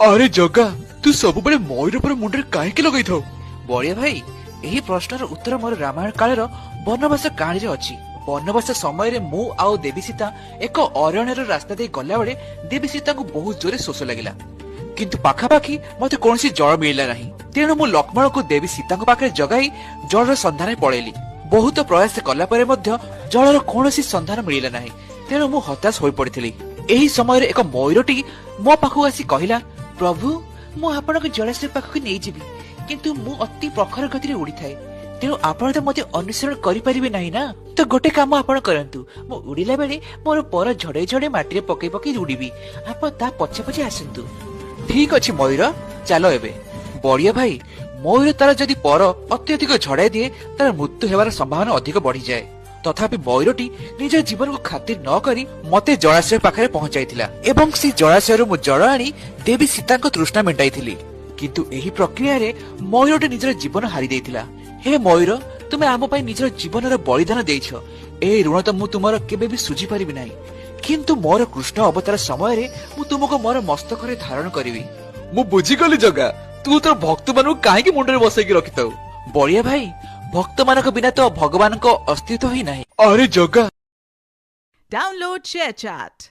अरे जगा तू सब बेले मयूर पर मुंडे काहे लगे थाउ। बड़िया भाई यही प्रश्नर उत्तर मोर रामायण काल वनवास कहानी अच्छी। वनवास समय मु आउ देवी सीता एक अरण्यर रास्ता दे गला बेले देवी सीता को बहुत जोरे शोष लगिला, किंतु पाखापाखी मते कौनसी जल मिलला नहीं। तेणु मु लक्ष्मण को देवी सीता पाखे जगाई जलर सन्धान पड़ेली। बहुत प्रयास कला परे मध्य जलर कौनसी सन्धान मिलला नहीं। तेणु मु हताश होई पड़िथिली। एही समय एक मयूरटी मो पाखु आसी कहिला, प्रभु मु आपनक जलाशय पाखक नै जिबी, किंतु मु अति प्रखर गति रे उड़ी थाए। तेणु आपण तो मते अनुसरण करि परिबे नाही ना। तो गोटे काम आपण करंतु, मु उड़ीला बेले मोर पर झड़े झड़े माटी रे पकई पकई उड़ीबी, आपण ता पछे पछे आसंतु। ठीक अछि मयूर, चलो एबे। बड़िया भाई मयूर तार जदि पर अत्यधिक झड़ाई दिए तार मृत्यु हेबार संभावना अधिक बढ़ी जाए। तथापि मयूरटी निज जीवन को खातिर न करी मते जलाशय पाखरे पहुंचाइथिला एवं से जलाशय मु जल आनी देवी सीता को तृष्णा मेंटाइथिली। किंतु एही प्रक्रिया रे मयूरटी निजर जीवन हारी देइथिला। हे मयूर, तुमे आम पई निजर जीवनर बलिदान देइछो। ए ऋण तो मु तुमर केबे भी सुझी परिबि नाही, किंतु मोर कृष्ण अवतार समय रे मु तुमको मोर मस्तक रे धारण करिवि। मु बुझी गली जगा, तू तो भक्त मानु काहे के मुंडे बसई के रखिताउ। बड़िया भाई भक्त मानक बिना तो भगवान को अस्तित्व ही नहीं। अरे जगा Download ShareChat.